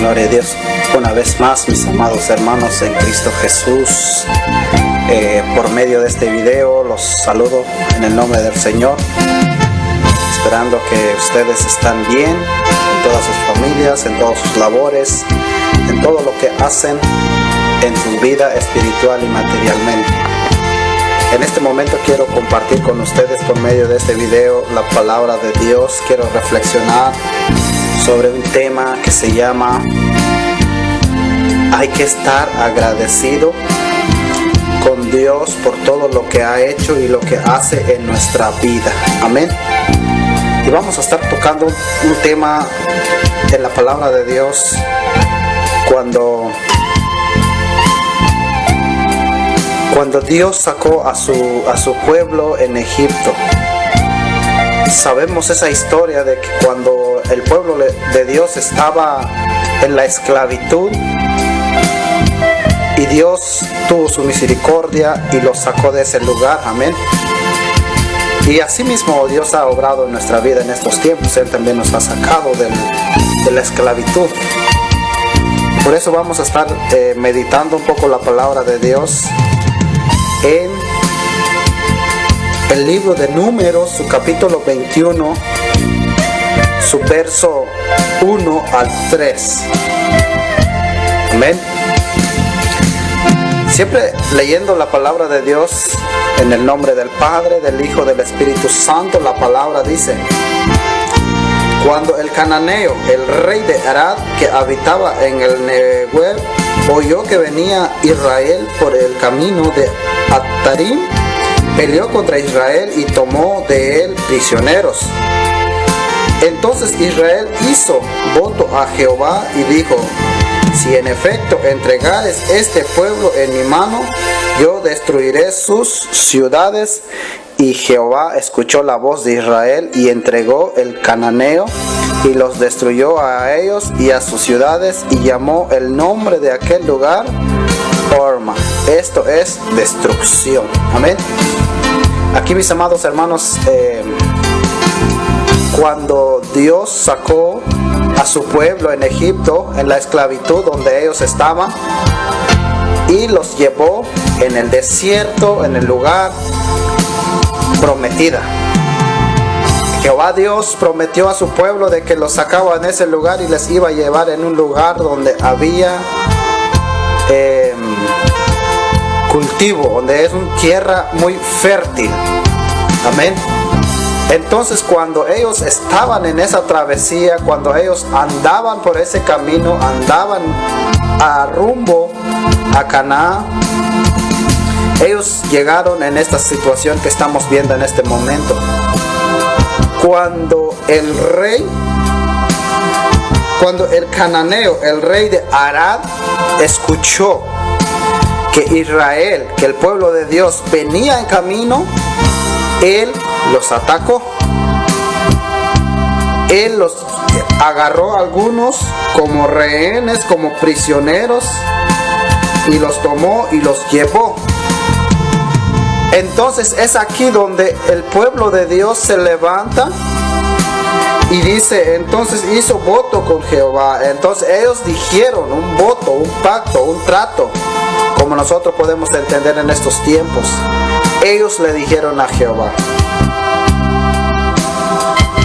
Gloria a Dios. Una vez más, mis amados hermanos en Cristo Jesús, por medio de este video los saludo en el nombre del Señor, esperando que ustedes están bien en todas sus familias, en todas sus labores, en todo lo que hacen en su vida espiritual y materialmente. En este momento quiero compartir con ustedes por medio de este video la palabra de Dios. Quiero reflexionar sobre un tema que se llama hay que estar agradecido con Dios por todo lo que ha hecho y lo que hace en nuestra vida. Amén. Y vamos a estar tocando un tema en la palabra de Dios cuando Dios sacó a su pueblo en Egipto. Sabemos esa historia de que cuando el pueblo de Dios estaba en la esclavitud y Dios tuvo su misericordia y los sacó de ese lugar. Amén. Y así mismo Dios ha obrado en nuestra vida en estos tiempos. Él también nos ha sacado de la esclavitud. Por eso vamos a estar meditando un poco la palabra de Dios en el libro de Números, su capítulo 21, su verso 1 al 3. Amén. Siempre leyendo la palabra de Dios en el nombre del Padre, del Hijo, del Espíritu Santo, la palabra dice: cuando el cananeo, el rey de Arad, que habitaba en el Negev, oyó que venía Israel por el camino de Atarim, peleó contra Israel y tomó de él prisioneros. Entonces Israel hizo voto a Jehová y dijo: si en efecto entregares este pueblo en mi mano, yo destruiré sus ciudades. Y Jehová escuchó la voz de Israel y entregó el cananeo y los destruyó a ellos y a sus ciudades, y llamó el nombre de aquel lugar Horma. Esto es destrucción. Amén. Aquí, mis amados hermanos, cuando Dios sacó a su pueblo en Egipto, en la esclavitud donde ellos estaban, y los llevó en el desierto, en el lugar prometida. Jehová Dios prometió a su pueblo de que los sacaba en ese lugar y les iba a llevar en un lugar donde había cultivo, donde es una tierra muy fértil. Amén. Entonces, cuando ellos estaban en esa travesía, cuando ellos andaban por ese camino, andaban a rumbo a Canaán, ellos llegaron en esta situación que estamos viendo en este momento. Cuando el cananeo, el rey de Arad, escuchó que Israel, que el pueblo de Dios venía en camino, él los atacó. Él los agarró a algunos como rehenes, como prisioneros, y los tomó y los llevó. Entonces es aquí donde el pueblo de Dios se levanta y dice, entonces hizo voto con Jehová. Entonces ellos dijeron un voto, un pacto, un trato, como nosotros podemos entender en estos tiempos. Ellos le dijeron a Jehová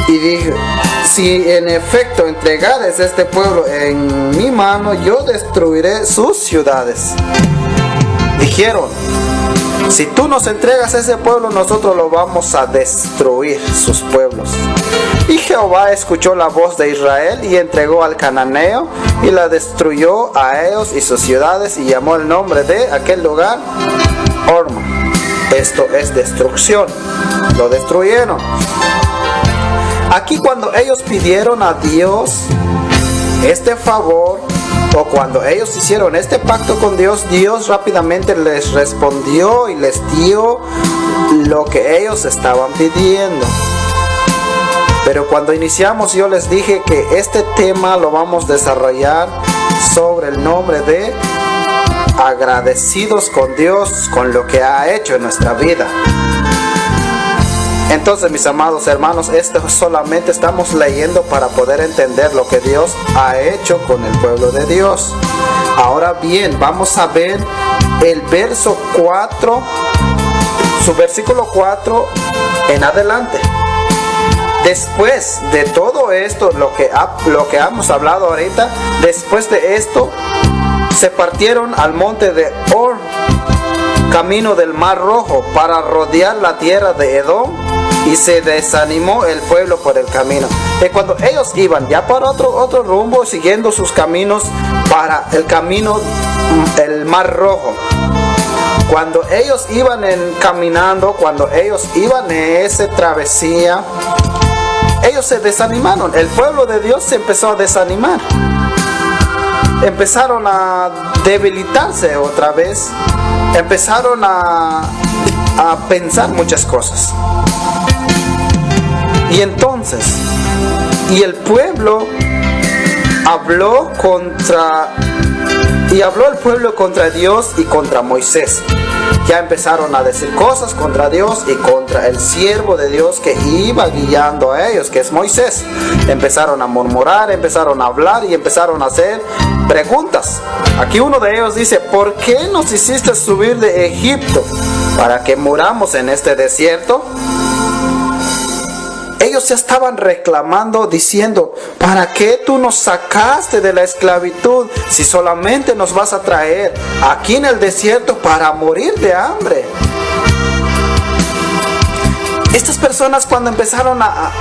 y dijo: si en efecto entregares este pueblo en mi mano, yo destruiré sus ciudades. Dijeron: si tú nos entregas ese pueblo, nosotros lo vamos a destruir, sus pueblos. Y Jehová escuchó la voz de Israel y entregó al cananeo y la destruyó a ellos y sus ciudades, y llamó el nombre de aquel lugar Horma. Esto es destrucción. Lo destruyeron. Aquí, cuando ellos pidieron a Dios este favor, o cuando ellos hicieron este pacto con Dios, Dios rápidamente les respondió y les dio lo que ellos estaban pidiendo. Pero cuando iniciamos, yo les dije que este tema lo vamos a desarrollar sobre el nombre de agradecidos con Dios, con lo que ha hecho en nuestra vida. Entonces, mis amados hermanos, esto solamente estamos leyendo para poder entender lo que Dios ha hecho con el pueblo de Dios. Ahora bien, vamos a ver el verso 4, su versículo 4 en adelante. Después de todo esto, lo que hemos hablado ahorita, después de esto, se partieron al monte de Or, camino del Mar Rojo, para rodear la tierra de Edom, y se desanimó el pueblo por el camino. Y cuando ellos iban ya para otro rumbo, siguiendo sus caminos para el camino, el Mar Rojo, cuando ellos iban caminando, cuando ellos iban en esa travesía, ellos se desanimaron. El pueblo de Dios se empezó a desanimar. Empezaron a debilitarse otra vez. Empezaron a pensar muchas cosas. Y entonces, el pueblo habló el pueblo contra Dios y contra Moisés. Ya empezaron a decir cosas contra Dios y contra el siervo de Dios que iba guiando a ellos, que es Moisés. Empezaron a murmurar, empezaron a hablar y empezaron a hacer preguntas. Aquí uno de ellos dice: ¿por qué nos hiciste subir de Egipto para que muramos en este desierto? Ellos ya estaban reclamando, diciendo: ¿para qué tú nos sacaste de la esclavitud si solamente nos vas a traer aquí en el desierto para morir de hambre? Estas personas, cuando empezaron a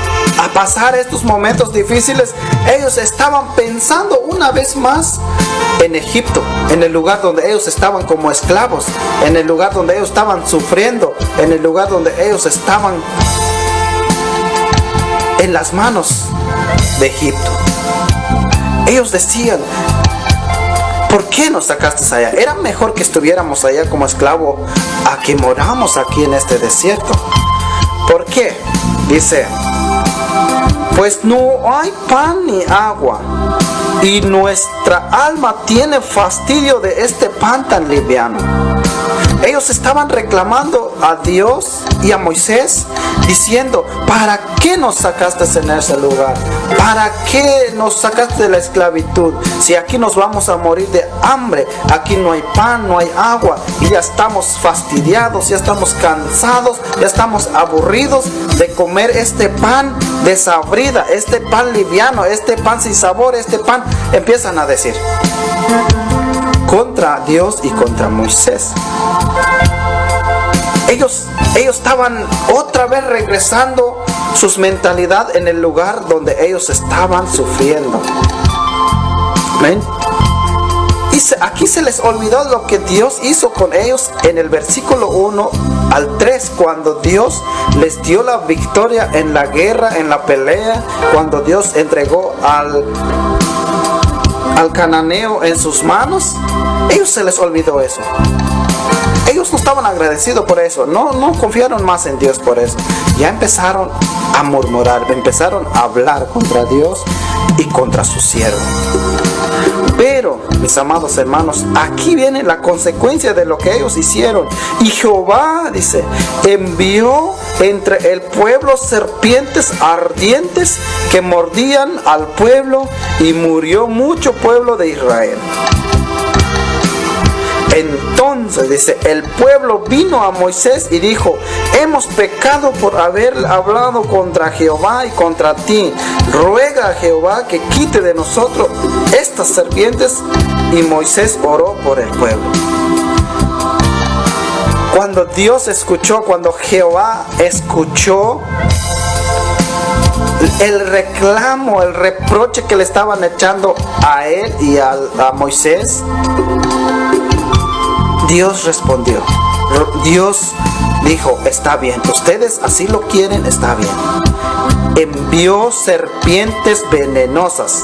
pasar estos momentos difíciles, ellos estaban pensando una vez más en Egipto, en el lugar donde ellos estaban como esclavos, en el lugar donde ellos estaban sufriendo, en el lugar donde ellos estaban en las manos de Egipto. Ellos decían: ¿por qué nos sacaste allá? Era mejor que estuviéramos allá como esclavo a que moramos aquí en este desierto. ¿Por qué? Dice: pues no hay pan ni agua, y nuestra alma tiene fastidio de este pan tan liviano. Ellos estaban reclamando a Dios y a Moisés, diciendo: ¿para qué nos sacaste en ese lugar? ¿Para qué nos sacaste de la esclavitud? Si aquí nos vamos a morir de hambre, aquí no hay pan, no hay agua, y ya estamos fastidiados, ya estamos cansados, ya estamos aburridos de comer este pan desabrida, este pan liviano, este pan sin sabor, este pan. Empiezan a decir contra Dios y contra Moisés. Ellos estaban otra vez regresando sus mentalidad en el lugar donde ellos estaban sufriendo. ¿Ven? Y aquí se les olvidó lo que Dios hizo con ellos en el versículo 1 al 3, cuando Dios les dio la victoria en la guerra, en la pelea, cuando Dios entregó al cananeo en sus manos. Ellos se les olvidó eso. Ellos no estaban agradecidos por eso, no confiaron más en Dios por eso. Ya empezaron a murmurar, empezaron a hablar contra Dios y contra su siervo. Pero, mis amados hermanos, aquí viene la consecuencia de lo que ellos hicieron. Y Jehová, dice, envió entre el pueblo serpientes ardientes que mordían al pueblo, y murió mucho pueblo de Israel. Entonces, dice, el pueblo vino a Moisés y dijo: hemos pecado por haber hablado contra Jehová y contra ti. Ruega a Jehová que quite de nosotros estas serpientes. Y Moisés oró por el pueblo. Cuando Dios escuchó, cuando Jehová escuchó el reclamo, el reproche que le estaban echando a él y a Moisés, Dios respondió. Dios dijo: está bien, ustedes así lo quieren, está bien. Envió serpientes venenosas,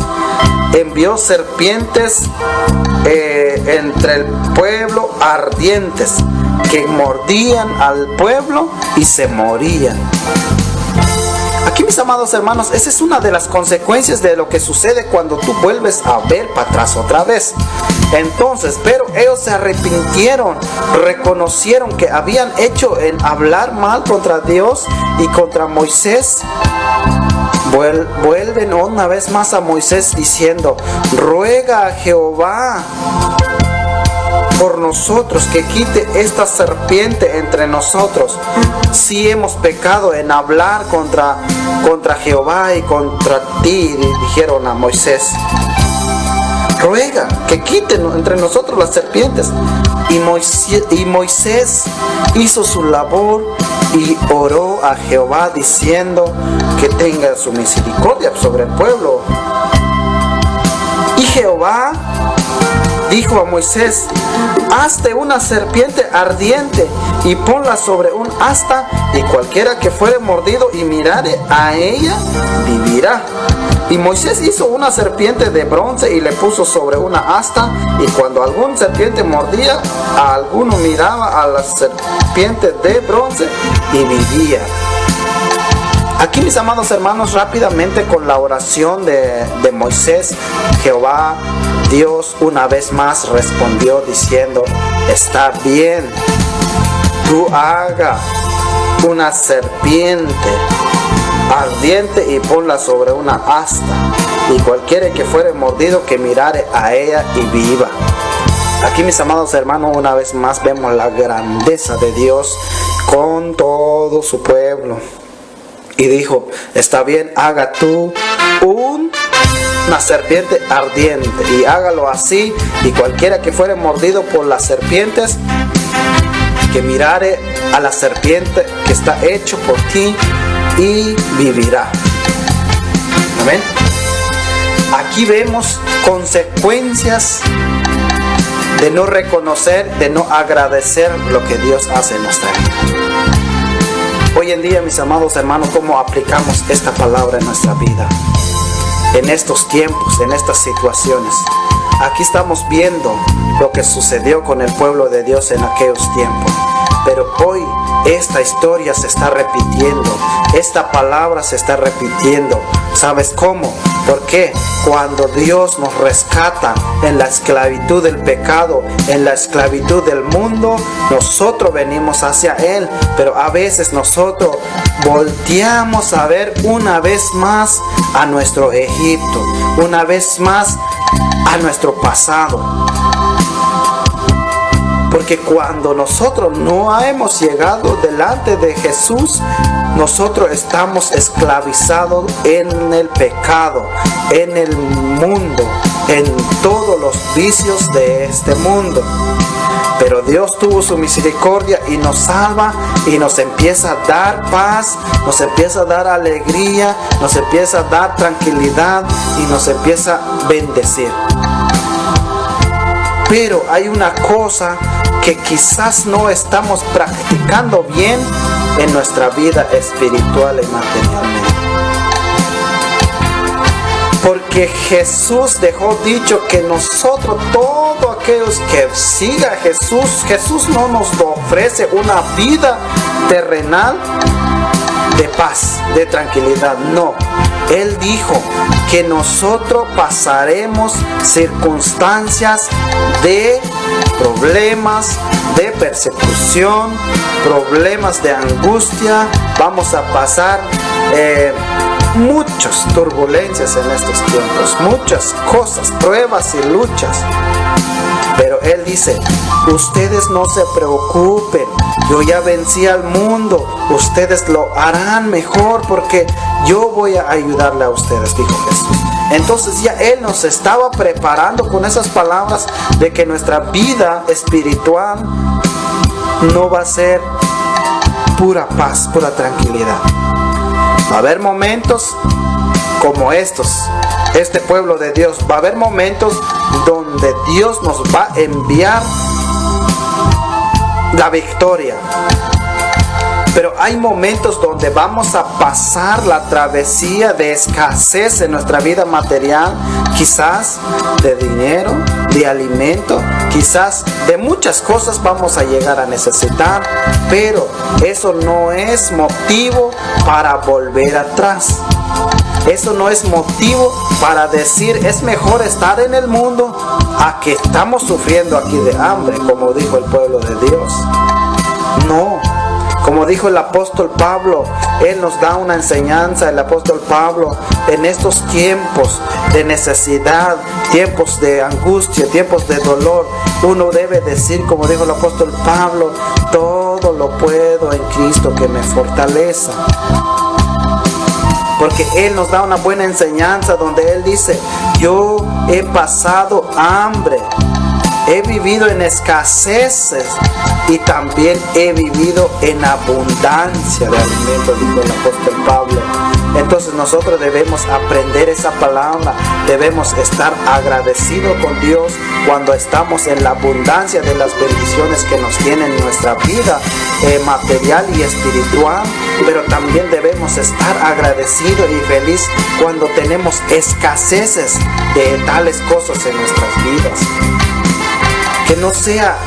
envió serpientes entre el pueblo ardientes, que mordían al pueblo y se morían. Aquí, mis amados hermanos, esa es una de las consecuencias de lo que sucede cuando tú vuelves a ver para atrás otra vez. Entonces, pero ellos se arrepintieron, reconocieron que habían hecho en hablar mal contra Dios y contra Moisés. Vuelven una vez más a Moisés diciendo: ruega a Jehová por nosotros que quite esta serpiente entre nosotros, si hemos pecado en hablar contra Jehová y contra ti. Dijeron a Moisés: ruega que quiten entre nosotros las serpientes. Y Moisés hizo su labor y oró a Jehová diciendo que tenga su misericordia sobre el pueblo. Y Jehová dijo a Moisés: hazte una serpiente ardiente y ponla sobre un asta, y cualquiera que fuere mordido y mirare a ella, vivirá. Y Moisés hizo una serpiente de bronce y le puso sobre una asta, y cuando algún serpiente mordía a alguno, miraba a la serpiente de bronce y vivía. Aquí, mis amados hermanos, rápidamente con la oración de Moisés, Jehová Dios una vez más respondió diciendo: está bien, tú haga una serpiente ardiente y ponla sobre una asta, y cualquiera que fuere mordido que mirare a ella y viva. Aquí, mis amados hermanos, una vez más vemos la grandeza de Dios con todo su pueblo. Y dijo: está bien, haga tú una serpiente ardiente, y hágalo así, y cualquiera que fuere mordido por las serpientes, que mirare a la serpiente que está hecho por ti, y vivirá. Amén. Aquí vemos consecuencias de no reconocer, de no agradecer lo que Dios hace en nuestra vida. Hoy en día, mis amados hermanos, ¿cómo aplicamos esta palabra en nuestra vida? En estos tiempos, en estas situaciones. Aquí estamos viendo lo que sucedió con el pueblo de Dios en aquellos tiempos. Pero hoy esta historia se está repitiendo. Esta palabra se está repitiendo. ¿Sabes cómo? Porque cuando Dios nos rescata en la esclavitud del pecado, en la esclavitud del mundo, nosotros venimos hacia Él. Pero a veces nosotros volteamos a ver una vez más a nuestro Egipto, una vez más a nuestro pasado. Porque cuando nosotros no hemos llegado delante de Jesús, nosotros estamos esclavizados en el pecado, en el mundo, en todos los vicios de este mundo. Pero Dios tuvo su misericordia y nos salva y nos empieza a dar paz, nos empieza a dar alegría, nos empieza a dar tranquilidad y nos empieza a bendecir. Pero hay una cosa que quizás no estamos practicando bien en nuestra vida espiritual y materialmente. Porque Jesús dejó dicho que nosotros, todos aquellos que sigan a Jesús, Jesús no nos ofrece una vida terrenal de paz, de tranquilidad, no. Él dijo que nosotros pasaremos circunstancias de problemas, de persecución, problemas de angustia. Vamos a pasar muchas turbulencias en estos tiempos, muchas cosas, pruebas y luchas. Pero Él dice: ustedes no se preocupen, yo ya vencí al mundo, ustedes lo harán mejor porque yo voy a ayudarle a ustedes, dijo Jesús. Entonces ya Él nos estaba preparando con esas palabras de que nuestra vida espiritual no va a ser pura paz, pura tranquilidad. Va a haber momentos como estos, este pueblo de Dios, va a haber momentos donde Dios nos va a enviar la victoria. Pero hay momentos donde vamos a pasar la travesía de escasez en nuestra vida material, quizás de dinero, de alimento, quizás de muchas cosas vamos a llegar a necesitar, pero eso no es motivo para volver atrás. Eso no es motivo para decir es mejor estar en el mundo a que estamos sufriendo aquí de hambre, como dijo el pueblo de Dios. No, como dijo el apóstol Pablo, él nos da una enseñanza, el apóstol Pablo, en estos tiempos de necesidad, tiempos de angustia, tiempos de dolor, uno debe decir, como dijo el apóstol Pablo, todo lo puedo en Cristo que me fortalece. Porque Él nos da una buena enseñanza donde Él dice, yo he pasado hambre, he vivido en escaseces y también he vivido en abundancia de alimento, dijo el apóstol Pablo. Entonces nosotros debemos aprender esa palabra, debemos estar agradecidos con Dios cuando estamos en la abundancia de las bendiciones que nos tienen en nuestra vida material y espiritual, pero también debemos estar agradecidos y felices cuando tenemos escaseces de tales cosas en nuestras vidas. Que no sea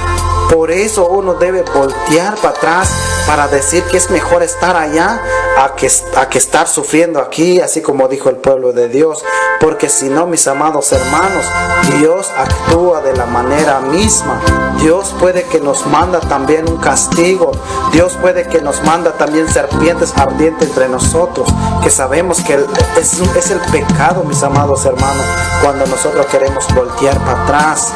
por eso uno debe voltear para atrás para decir que es mejor estar allá a que estar sufriendo aquí, así como dijo el pueblo de Dios. Porque si no, mis amados hermanos, Dios actúa de la manera misma. Dios puede que nos manda también un castigo. Dios puede que nos manda también serpientes ardientes entre nosotros, que sabemos que es el pecado, mis amados hermanos, cuando nosotros queremos voltear para atrás.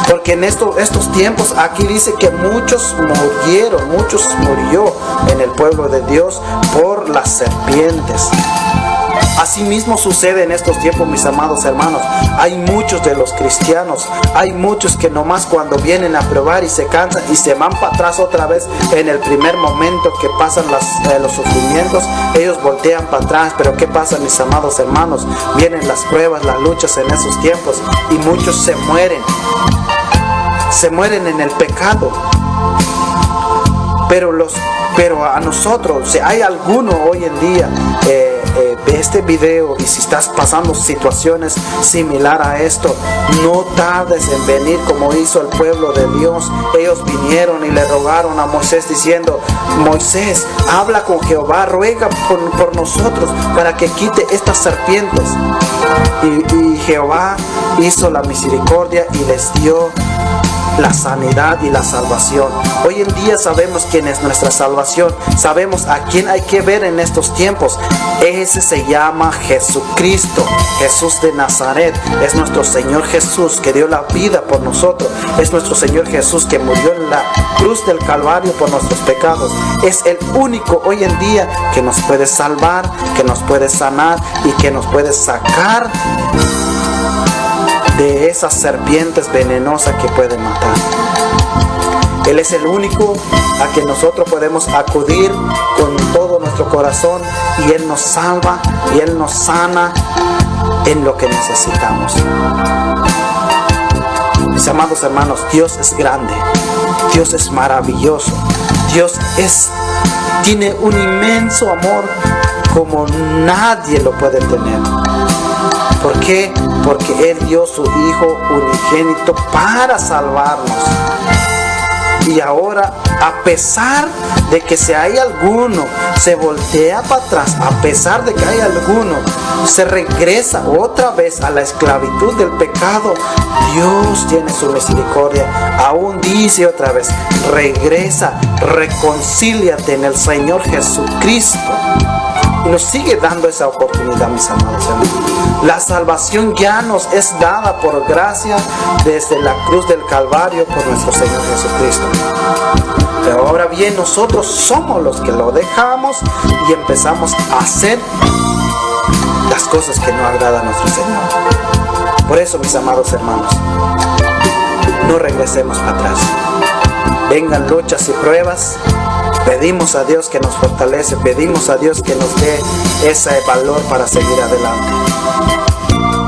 Porque en estos tiempos aquí dice que muchos murió en el pueblo de Dios por las serpientes. Asimismo sucede en estos tiempos, mis amados hermanos. Hay muchos de los cristianos, hay muchos que nomás cuando vienen a probar y se cansan y se van para atrás otra vez en el primer momento que pasan los sufrimientos, ellos voltean para atrás. Pero ¿qué pasa, mis amados hermanos? Vienen las pruebas, las luchas en esos tiempos y muchos se mueren en el pecado. Pero a nosotros, si hay alguno hoy en día ve este video y si estás pasando situaciones similares a esto, no tardes en venir como hizo el pueblo de Dios. Ellos vinieron y le rogaron a Moisés diciendo, Moisés, habla con Jehová, ruega por nosotros para que quite estas serpientes. Y Jehová hizo la misericordia y les dio la sanidad y la salvación. Hoy en día sabemos quién es nuestra salvación, sabemos a quién hay que ver en estos tiempos. Ese se llama Jesucristo, Jesús de Nazaret. Es nuestro Señor Jesús que dio la vida por nosotros. Es nuestro Señor Jesús que murió en la cruz del Calvario por nuestros pecados. Es el único hoy en día que nos puede salvar, que nos puede sanar y que nos puede sacar de esas serpientes venenosas que pueden matar. Él es el único a que nosotros podemos acudir con todo nuestro corazón y Él nos salva y Él nos sana en lo que necesitamos. Mis amados hermanos, Dios es grande, Dios es maravilloso, Dios tiene un inmenso amor como nadie lo puede tener. ¿Por qué? Porque Él dio su Hijo unigénito para salvarnos. Y ahora, a pesar de que si hay alguno se voltea para atrás, a pesar de que hay alguno se regresa otra vez a la esclavitud del pecado, Dios tiene su misericordia. Aún dice otra vez, regresa, reconcíliate en el Señor Jesucristo. Y nos sigue dando esa oportunidad, mis amados hermanos. La salvación ya nos es dada por gracia desde la cruz del Calvario por nuestro Señor Jesucristo. Pero ahora bien, nosotros somos los que lo dejamos y empezamos a hacer las cosas que no agradan a nuestro Señor. Por eso, mis amados hermanos, no regresemos para atrás. Vengan luchas y pruebas, pedimos a Dios que nos fortalece, pedimos a Dios que nos dé ese valor para seguir adelante.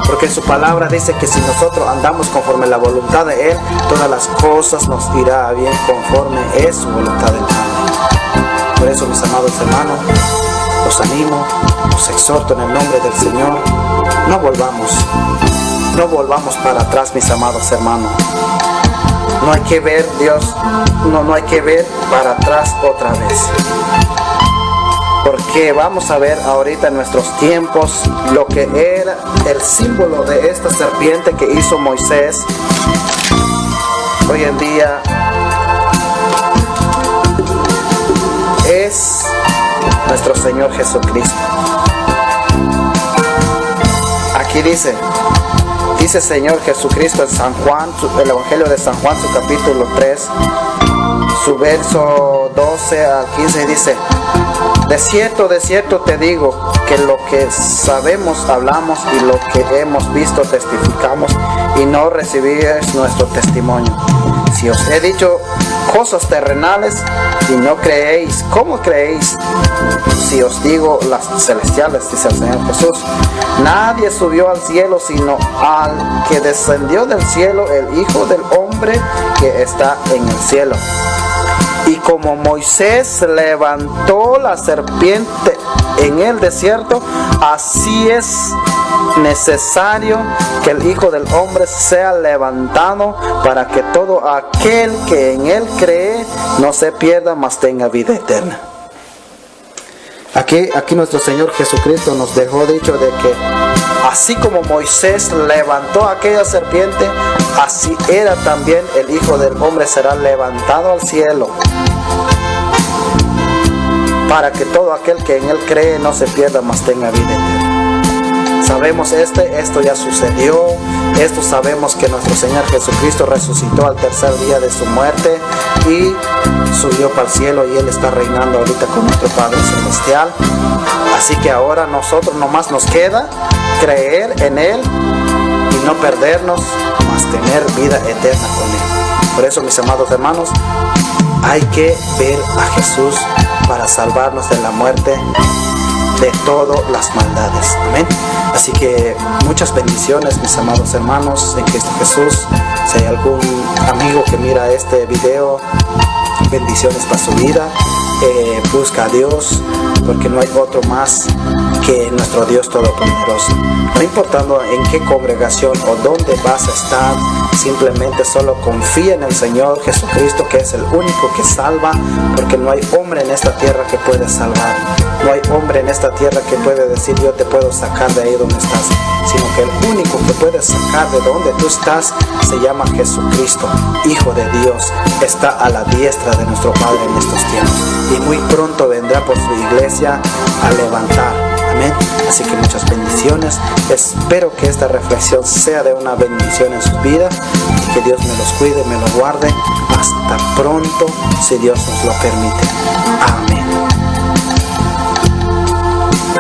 Porque su palabra dice que si nosotros andamos conforme a la voluntad de Él, todas las cosas nos irá bien conforme es su voluntad del Padre. Por eso, mis amados hermanos, los animo, los exhorto en el nombre del Señor. No volvamos para atrás, mis amados hermanos. No hay que ver, Dios, no hay que ver para atrás otra vez. porque vamos a ver ahorita en nuestros tiempos lo que era el símbolo de esta serpiente que hizo Moisés. Hoy en día es nuestro Señor Jesucristo. Aquí dice Señor Jesucristo en San Juan, el Evangelio de San Juan, su capítulo 3, su verso 12 al 15, dice: de cierto te digo, que lo que sabemos hablamos, y lo que hemos visto testificamos, y no recibís nuestro testimonio. Si os he dicho cosas terrenales y no creéis, ¿cómo creéis si os digo las celestiales? Dice el Señor Jesús. Nadie subió al cielo sino al que descendió del cielo, el Hijo del Hombre que está en el cielo. Y como Moisés levantó la serpiente en el desierto, así es necesario que el Hijo del Hombre sea levantado, para que todo aquel que en él cree no se pierda, mas tenga vida eterna. Aquí nuestro Señor Jesucristo nos dejó dicho de que así como Moisés levantó aquella serpiente, así era también el Hijo del Hombre será levantado al cielo, para que todo aquel que en él cree no se pierda, mas tenga vida eterna. Sabemos esto ya sucedió. Esto sabemos que nuestro Señor Jesucristo resucitó al tercer día de su muerte y subió para el cielo, y Él está reinando ahorita con nuestro Padre Celestial. Así que ahora nosotros nomás nos queda creer en Él y no perdernos, mas tener vida eterna con Él. Por eso, mis amados hermanos, hay que ver a Jesús para salvarnos de la muerte, de todas las maldades. Amén. Así que muchas bendiciones, mis amados hermanos en Cristo Jesús. Si hay algún amigo que mira este video, bendiciones para su vida. Busca a Dios, porque no hay otro más que nuestro Dios Todopoderoso. No importando en qué congregación o dónde vas a estar, simplemente solo confía en el Señor Jesucristo, que es el único que salva, porque no hay hombre en esta tierra que puede salvar. No hay hombre en esta tierra que puede decir: yo te puedo sacar de ahí donde estás, sino que el único que puede sacar de donde tú estás se llama Jesucristo, Hijo de Dios. Está a la diestra de nuestro Padre en estos tiempos, y muy pronto vendrá por su iglesia a levantar. Amén. Así que muchas bendiciones. Espero que esta reflexión sea de una bendición en su vida, y que Dios me los cuide, me los guarde. Hasta pronto, si Dios nos lo permite. Amén.